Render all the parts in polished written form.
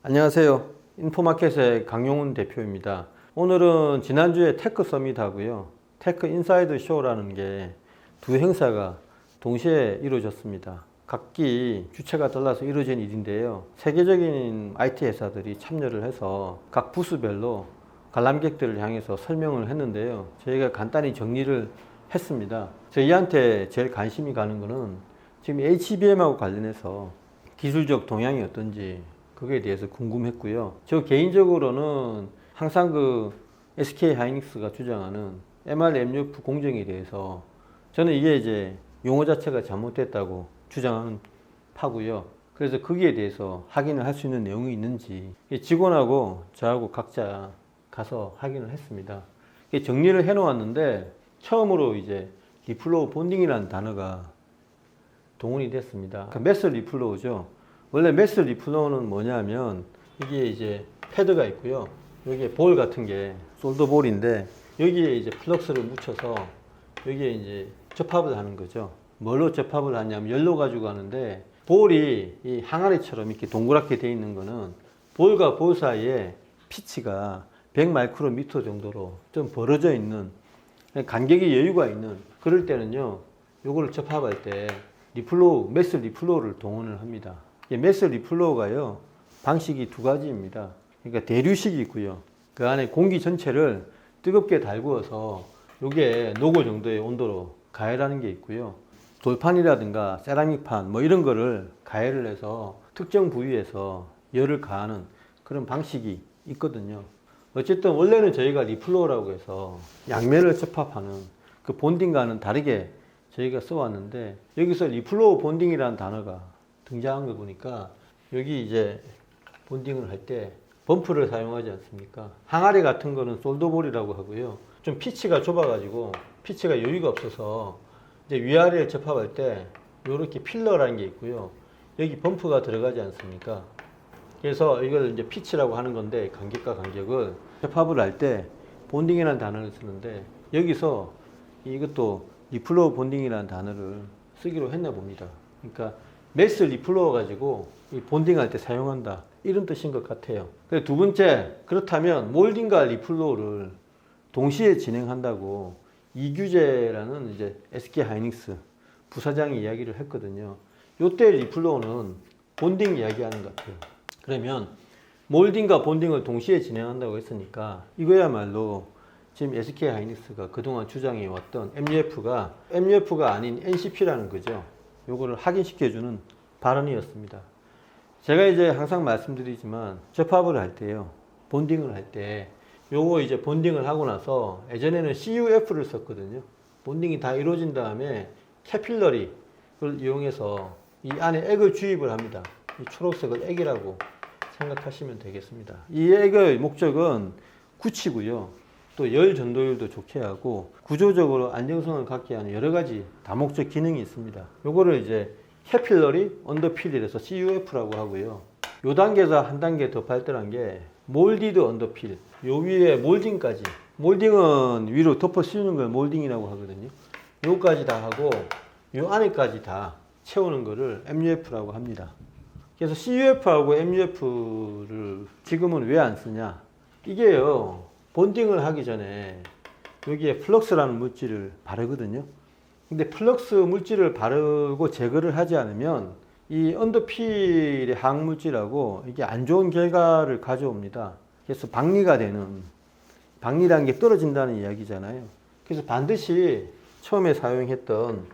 안녕하세요. 인포마켓의 강용훈 대표입니다. 오늘은 지난주에 테크 서밋하고요. 테크 인사이드 쇼라는 게 두 행사가 동시에 이루어졌습니다. 각기 주체가 달라서 이루어진 일인데요. 세계적인 IT 회사들이 참여를 해서 각 부스별로 관람객들을 향해서 설명을 했는데요. 저희가 간단히 정리를 했습니다. 저희한테 제일 관심이 가는 거는 지금 HBM하고 관련해서 기술적 동향이 어떤지 그거에 대해서 궁금했고요. 저 개인적으로는 항상 SK 하이닉스가 주장하는 MR-MUF 공정에 대해서 저는 이게 이제 용어 자체가 잘못됐다고 주장하는 파고요. 그래서 거기에 대해서 확인을 할 수 있는 내용이 있는지 직원하고 저하고 각자 가서 확인을 했습니다. 정리를 해 놓았는데 처음으로 이제 리플로우 본딩이라는 단어가 동원이 됐습니다. 매스 리플로우죠. 원래 매스 리플로우는 뭐냐면 이게 이제 패드가 있고요. 여기에 볼 같은 게 솔더 볼인데 여기에 이제 플럭스를 묻혀서 여기에 이제 접합을 하는 거죠. 뭘로 접합을 하냐면 열로 가지고 하는데 볼이 이 항아리처럼 이렇게 동그랗게 되어 있는 거는 볼과 볼 사이에 피치가 100 마이크로미터 정도로 좀 벌어져 있는 간격이 여유가 있는 그럴 때는요. 요거를 접합할 때 리플로우, 매스 리플로우를 동원을 합니다. 매스 리플로우가요. 방식이 두 가지입니다. 그러니까 대류식이 있고요. 그 안에 공기 전체를 뜨겁게 달구어서 요게 녹을 정도의 온도로 가열하는 게 있고요. 돌판이라든가 세라믹판 뭐 이런 거를 가열을 해서 특정 부위에서 열을 가하는 그런 방식이 있거든요. 어쨌든 원래는 저희가 리플로우라고 해서 양면을 접합하는 그 본딩과는 다르게 저희가 써왔는데 여기서 리플로우 본딩이라는 단어가 등장한 거 보니까 여기 이제 본딩을 할 때 범프를 사용하지 않습니까? 항아리 같은 거는 솔더볼이라고 하고요. 좀 피치가 좁아가지고 피치가 여유가 없어서 이제 위아래를 접합할 때 이렇게 필러라는 게 있고요. 여기 범프가 들어가지 않습니까? 그래서 이걸 이제 피치라고 하는 건데 간격과 간격을 접합을 할 때 본딩이라는 단어를 쓰는데 여기서 이것도 리플로우 본딩이라는 단어를 쓰기로 했나 봅니다. 그러니까 매스 리플로우 가지고 이 본딩할 때 사용한다 이런 뜻인 것 같아요. 두 번째, 그렇다면 몰딩과 리플로우를 동시에 진행한다고 이규재라는 이제 SK 하이닉스 부사장이 이야기를 했거든요. 요때 리플로우는 본딩 이야기하는 것 같아요. 그러면 몰딩과 본딩을 동시에 진행한다고 했으니까 이거야말로 지금 SK 하이닉스가 그동안 주장해 왔던 MUF가 아닌 NCP라는 거죠. 요거를 확인시켜주는 발언이었습니다. 제가 이제 항상 말씀드리지만 접합을 할 때요. 본딩을 할 때 요거 이제 본딩을 하고 나서 예전에는 CUF를 썼거든요. 본딩이 다 이루어진 다음에 캐필러리를 이용해서 이 안에 액을 주입을 합니다. 이 초록색을 액이라고 생각하시면 되겠습니다. 이 액의 목적은 굳히고요. 또 열 전도율도 좋게 하고 구조적으로 안정성을 갖게 하는 여러 가지 다목적 기능이 있습니다. 요거를 이제 캐필러리 언더필이라서 CUF라고 하고요. 요 단계에서 한 단계 더 발달한 게 몰디드 언더필. 요 위에 몰딩까지. 몰딩은 위로 덮어 씌우는 걸 몰딩이라고 하거든요. 요까지 다 하고 요 안에까지 다 채우는 거를 MUF라고 합니다. 그래서 CUF하고 MUF를 지금은 왜 안 쓰냐? 이게요. 본딩을 하기 전에 여기에 플럭스라는 물질을 바르거든요. 근데 플럭스 물질을 바르고 제거를 하지 않으면 이 언더필의 항물질하고 이게 안 좋은 결과를 가져옵니다. 그래서 박리라는 게 떨어진다는 이야기잖아요. 그래서 반드시 처음에 사용했던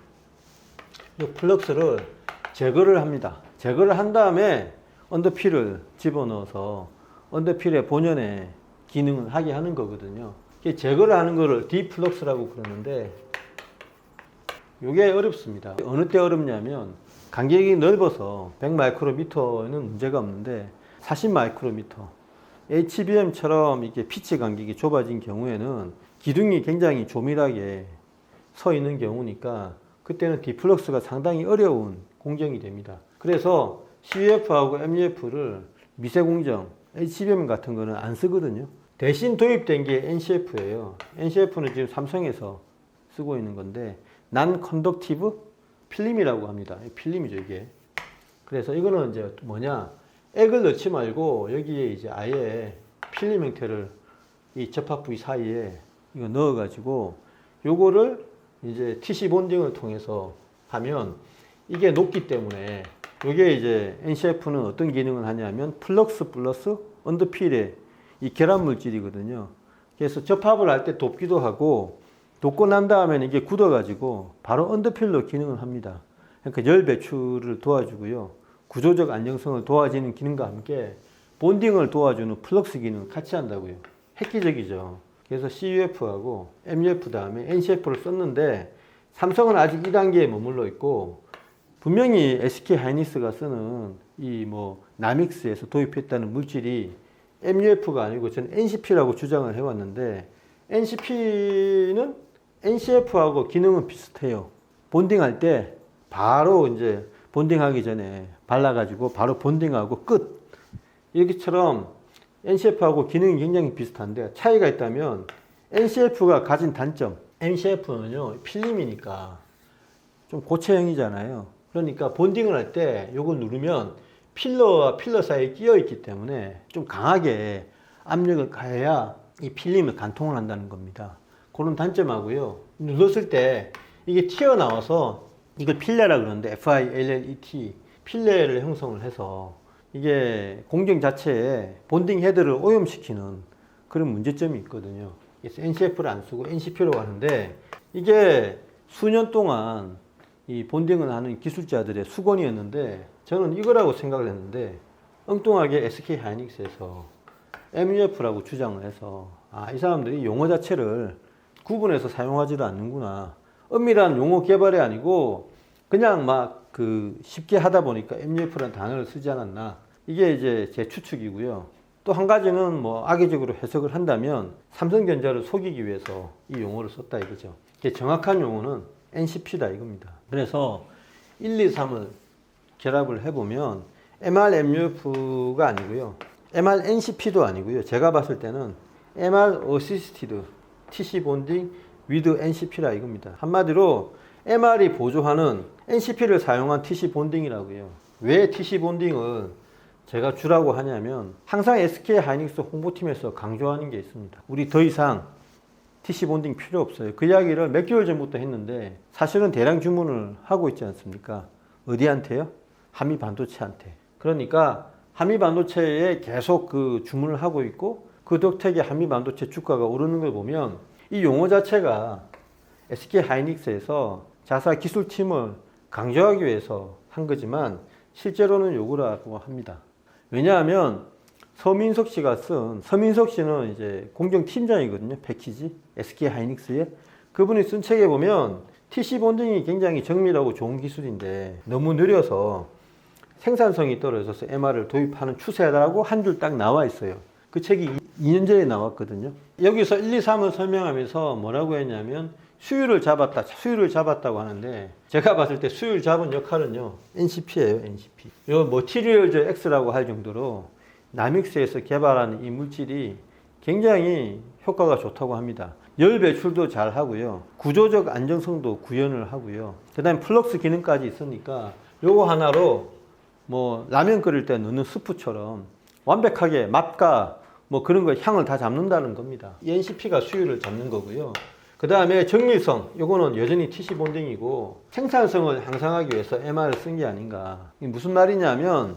이 플럭스를 제거를 합니다. 제거를 한 다음에 언더필을 집어넣어서 언더필의 본연의 기능을 하게 하는 거거든요. 제거를 하는 거를 디플럭스라고 그러는데 이게 어렵습니다. 어느 때 어렵냐면 간격이 넓어서 100 마이크로미터는 문제가 없는데 40 마이크로미터 HBM처럼 이렇게 피치 간격이 좁아진 경우에는 기둥이 굉장히 조밀하게 서 있는 경우니까 그때는 디플럭스가 상당히 어려운 공정이 됩니다. 그래서 CUF하고 MUF를 미세 공정, HBM 같은 거는 안 쓰거든요. 대신 도입된 게 NCF예요. NCF는 지금 삼성에서 쓰고 있는 건데 Non-Conductive 필름이라고 합니다. 필름이죠, 이게. 그래서 이거는 이제 뭐냐, 액을 넣지 말고 여기에 이제 아예 필름 형태를 이 접합 부위 사이에 이거 넣어가지고 요거를 이제 TC 본딩을 통해서 하면 이게 녹기 때문에 요게 이제 NCF는 어떤 기능을 하냐면 플럭스 플러스 언더필의 이 결합 물질이거든요. 그래서 접합을 할 때 돕기도 하고 돕고 난 다음에는 이게 굳어가지고 바로 언더필로 기능을 합니다. 그러니까 열 배출을 도와주고요. 구조적 안정성을 도와주는 기능과 함께 본딩을 도와주는 플럭스 기능을 같이 한다고요. 획기적이죠. 그래서 CUF하고 MUF 다음에 NCF를 썼는데 삼성은 아직 2단계에 머물러 있고 분명히 SK 하이닉스가 쓰는 이 뭐 나믹스에서 도입했다는 물질이 MUF가 아니고 저는 NCP라고 주장을 해왔는데 NCP는 NCF하고 기능은 비슷해요. 본딩할 때 바로 이제 본딩하기 전에 발라가지고 바로 본딩하고 끝. 이렇게처럼 NCF하고 기능이 굉장히 비슷한데 차이가 있다면 NCF가 가진 단점. NCF는요 필름이니까 좀 고체형이잖아요. 그러니까 본딩을 할 때 요거 누르면 필러와 필러 사이에 끼어 있기 때문에 좀 강하게 압력을 가해야 이 필름을 간통을 한다는 겁니다. 그런 단점하고요. 눌렀을 때 이게 튀어나와서 이걸 필레라 그러는데 FILLET 필레를 형성을 해서 이게 공정 자체에 본딩 헤드를 오염시키는 그런 문제점이 있거든요. 그래서 NCF를 안 쓰고 NCP로 하는데 이게 수년 동안 이 본딩을 하는 기술자들의 수건이었는데 저는 이거라고 생각을 했는데 엉뚱하게 SK 하이닉스에서 MUF라고 주장을 해서 이 사람들이 용어 자체를 구분해서 사용하지도 않는구나. 엄밀한 용어 개발이 아니고 그냥 막 쉽게 하다 보니까 MUF라는 단어를 쓰지 않았나. 이게 이제 제 추측이고요. 또 한 가지는 뭐 악의적으로 해석을 한다면 삼성전자를 속이기 위해서 이 용어를 썼다 이거죠. 정확한 용어는 NCP다 이겁니다. 그래서 1, 2, 3을 결합을 해보면 MRMUF가 아니고요. MRNCP도 아니고요. 제가 봤을 때는 MR Assisted TC Bonding with NCP라 이겁니다. 한마디로 MR이 보조하는 NCP를 사용한 TC 본딩이라고요. 왜 TC 본딩을 제가 주라고 하냐면 항상 SK 하이닉스 홍보팀에서 강조하는 게 있습니다. 우리 더 이상 TC 본딩 필요 없어요. 그 이야기를 몇 개월 전부터 했는데 사실은 대량 주문을 하고 있지 않습니까? 어디한테요? 한미 반도체한테. 그러니까 한미 반도체에 계속 주문을 하고 있고 그 덕택에 한미 반도체 주가가 오르는 걸 보면 이 용어 자체가 SK 하이닉스에서 자사 기술팀을 강조하기 위해서 한 거지만 실제로는 요구라고 합니다. 왜냐하면 서민석 씨가 서민석 씨는 이제 공정팀장이거든요. 패키지 SK 하이닉스에. 그분이 쓴 책에 보면 TC 본딩이 굉장히 정밀하고 좋은 기술인데 너무 느려서 생산성이 떨어져서 MR을 도입하는 추세다라고 한 줄 딱 나와 있어요. 그 책이 2년 전에 나왔거든요. 여기서 1, 2, 3을 설명하면서 뭐라고 했냐면 수율을 잡았다고 하는데 제가 봤을 때 수율 잡은 역할은요 NCP예요. NCP. 요 머티리얼즈 X라고 할 정도로 나믹스에서 개발한 이 물질이 굉장히 효과가 좋다고 합니다. 열 배출도 잘 하고요. 구조적 안정성도 구현을 하고요. 그 다음에 플럭스 기능까지 있으니까 요거 하나로 뭐 라면 끓일 때 넣는 스프처럼 완벽하게 맛과 뭐 그런 거 향을 다 잡는다는 겁니다. 이 NCP가 수율을 잡는 거고요. 그 다음에 정밀성, 요거는 여전히 TC 본딩이고 생산성을 향상하기 위해서 MR을 쓴 게 아닌가. 이게 무슨 말이냐면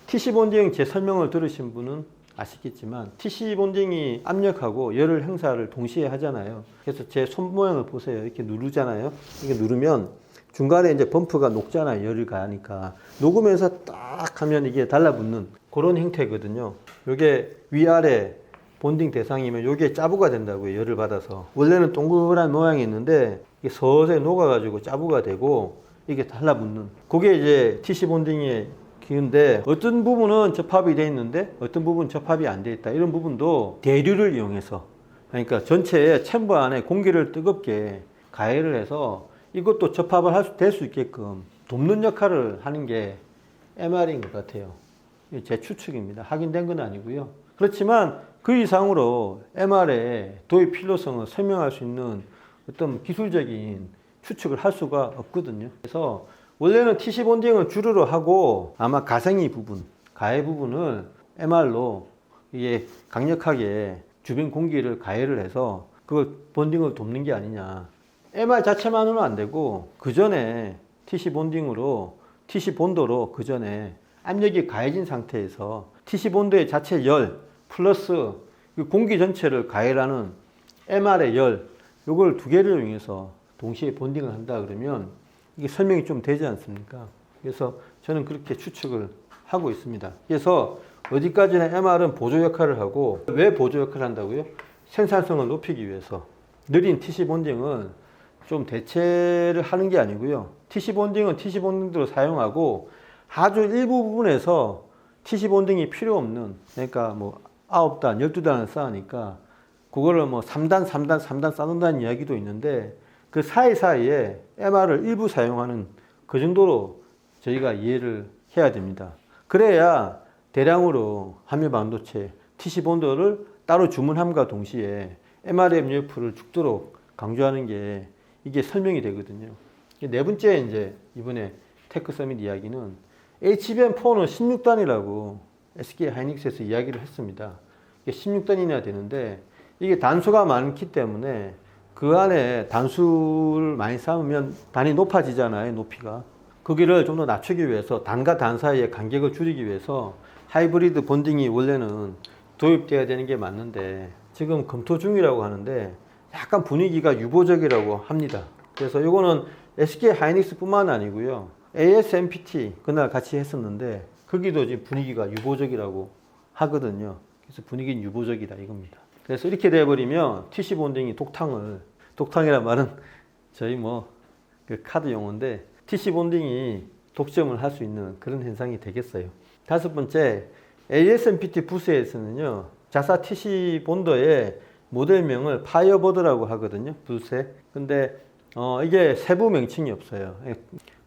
TC 본딩 제 설명을 들으신 분은 아시겠지만 TC 본딩이 압력하고 열을 행사를 동시에 하잖아요. 그래서 제 손 모양을 보세요. 이렇게 누르잖아요. 이게 누르면 중간에 이제 범프가 녹잖아요. 열을 가하니까. 녹으면서 딱 하면 이게 달라붙는 그런 형태거든요. 요게 위아래 본딩 대상이면 요게 짜부가 된다고요. 열을 받아서. 원래는 동그란 모양이 있는데 이게 서서히 녹아가지고 짜부가 되고 이게 달라붙는. 그게 이제 TC 본딩의 기운데 어떤 부분은 접합이 돼 있는데 어떤 부분은 접합이 안 돼 있다. 이런 부분도 대류를 이용해서 그러니까 전체에 챔버 안에 공기를 뜨겁게 가해를 해서 이것도 접합을 될 수 있게끔 돕는 역할을 하는 게 MR인 것 같아요. 제 추측입니다. 확인된 건 아니고요. 그렇지만 그 이상으로 MR의 도입 필요성을 설명할 수 있는 어떤 기술적인 추측을 할 수가 없거든요. 그래서 원래는 TC 본딩을 주류로 하고 아마 가생이 부분, 가해 부분을 MR로 이게 강력하게 주변 공기를 가해를 해서 그걸 본딩을 돕는 게 아니냐. MR 자체만으로는 안 되고 그 전에 TC 본딩으로 TC 본도로 그 전에 압력이 가해진 상태에서 TC 본도의 자체 열 플러스 공기 전체를 가해라는 MR의 열, 요걸 두 개를 이용해서 동시에 본딩을 한다 그러면 이게 설명이 좀 되지 않습니까? 그래서 저는 그렇게 추측을 하고 있습니다. 그래서 어디까지나 MR은 보조 역할을 하고, 왜 보조 역할을 한다고요? 생산성을 높이기 위해서. 느린 TC 본딩은 좀 대체를 하는 게 아니고요. TC 본딩은 TC 본딩대로 사용하고 아주 일부 부분에서 TC 본딩이 필요 없는, 그러니까 뭐 9단, 12단을 쌓으니까 그거를 뭐 3단, 3단, 3단 쌓는다는 이야기도 있는데 그 사이사이에 MR을 일부 사용하는 그 정도로 저희가 이해를 해야 됩니다. 그래야 대량으로 한미 반도체 TC 본도를 따로 주문함과 동시에 MRMUF를 죽도록 강조하는 게 이게 설명이 되거든요. 네 번째 이제 이번에 테크 서밋 이야기는 HBM4는 16단이라고 SK 하이닉스에서 이야기를 했습니다. 이게 16단이나 되는데 이게 단수가 많기 때문에 그 안에 단수를 많이 쌓으면 단이 높아지잖아요, 높이가. 거기를 좀 더 낮추기 위해서 단과 단 사이의 간격을 줄이기 위해서 하이브리드 본딩이 원래는 도입돼야 되는 게 맞는데 지금 검토 중이라고 하는데 약간 분위기가 유보적이라고 합니다. 그래서 이거는 SK 하이닉스 뿐만 아니고요. ASMPT 그날 같이 했었는데 거기도 지금 분위기가 유보적이라고 하거든요. 그래서 분위기는 유보적이다 이겁니다. 그래서 이렇게 돼버리면 TC 본딩이 독탕이란 말은 저희 뭐 그 카드 용어인데 TC 본딩이 독점을 할 수 있는 그런 현상이 되겠어요. 다섯 번째, ASMPT 부스에서는요, 자사 TC 본더의 모델명을 파이어버드라고 하거든요, 부스에. 근데 이게 세부 명칭이 없어요.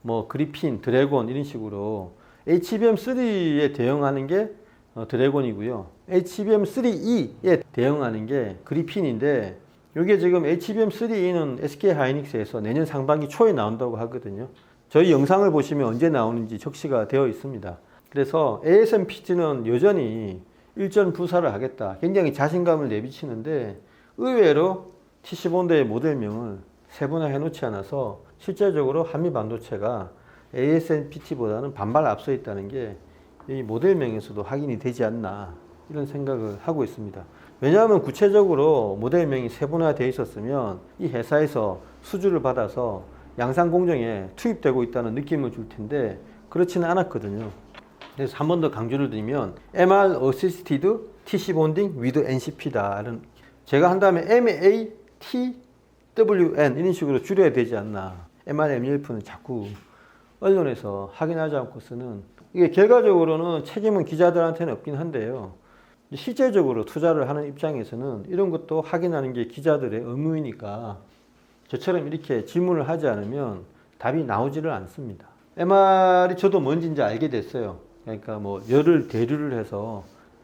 뭐 그리핀, 드래곤 이런 식으로 HBM3에 대응하는 게 드래곤이고요. HBM3E에 대응하는 게 그리핀인데 이게 지금 HBM3E는 SK 하이닉스에서 내년 상반기 초에 나온다고 하거든요. 저희 영상을 보시면 언제 나오는지 적시가 되어 있습니다. 그래서 ASMPT는 여전히 일전 부사를 하겠다. 굉장히 자신감을 내비치는데 의외로 TC본드의 모델명을 세분화해 놓지 않아서 실제적으로 한미 반도체가 ASMPT보다는 반발 앞서 있다는 게 이 모델명에서도 확인이 되지 않나 이런 생각을 하고 있습니다. 왜냐하면 구체적으로 모델명이 세분화되어 있었으면 이 회사에서 수주를 받아서 양산 공정에 투입되고 있다는 느낌을 줄 텐데 그렇지는 않았거든요. 그래서 한 번 더 강조를 드리면 MR Assisted TC Bonding with NCP다. 제가 한 다음에 MATWN 이런 식으로 줄여야 되지 않나. MRMUF는 자꾸 언론에서 확인하지 않고서는 이게 결과적으로는 책임은 기자들한테는 없긴 한데요. 실제적으로 투자를 하는 입장에서는 이런 것도 확인하는 게 기자들의 의무이니까 저처럼 이렇게 질문을 하지 않으면 답이 나오지를 않습니다. MR이 저도 뭔지 이제 알게 됐어요. 그러니까 뭐 열을 대류를 해서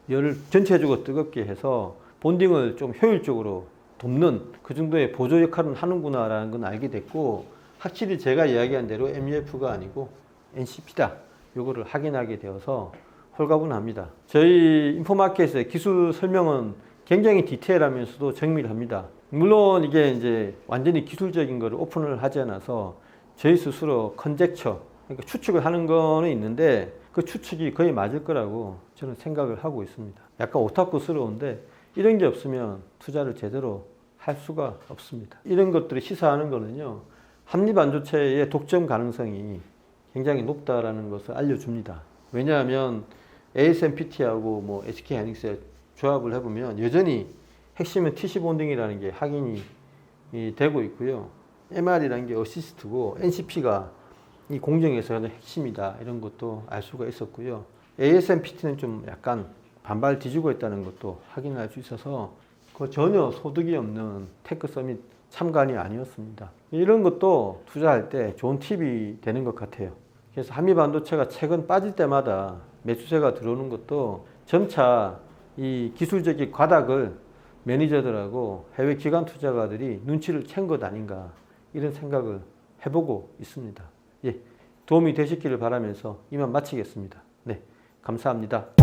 열을 전체적으로 뜨겁게 해서 본딩을 좀 효율적으로 돕는 그 정도의 보조 역할은 하는구나라는 건 알게 됐고 확실히 제가 이야기한 대로 MUF가 아니고 NCP다. 요거를 확인하게 되어서 홀가분합니다. 저희 인포마켓의 기술 설명은 굉장히 디테일하면서도 정밀합니다. 물론 이게 이제 완전히 기술적인 거를 오픈을 하지 않아서 저희 스스로 컨젝처, 그러니까 추측을 하는 거는 있는데 그 추측이 거의 맞을 거라고 저는 생각을 하고 있습니다. 약간 오타쿠스러운데 이런 게 없으면 투자를 제대로 할 수가 없습니다. 이런 것들을 시사하는 거는요, 한미 반도체의 독점 가능성이 굉장히 높다라는 것을 알려줍니다. 왜냐하면 ASMPT하고 뭐 SK 하이닉스의 조합을 해보면 여전히 핵심은 TC 본딩이라는 게 확인이 되고 있고요. MR이라는 게 어시스트고 NCP가 이 공정에서는 핵심이다 이런 것도 알 수가 있었고요. ASMPT는 좀 약간 반발 뒤지고 있다는 것도 확인할 수 있어서 그 전혀 소득이 없는 테크 서밋 참관이 아니었습니다. 이런 것도 투자할 때 좋은 팁이 되는 것 같아요. 그래서 한미 반도체가 최근 빠질 때마다 매수세가 들어오는 것도 점차 이 기술적인 과닥을 매니저들하고 해외 기관 투자가들이 눈치를 챈 것 아닌가 이런 생각을 해보고 있습니다. 예, 도움이 되셨기를 바라면서 이만 마치겠습니다. 네, 감사합니다.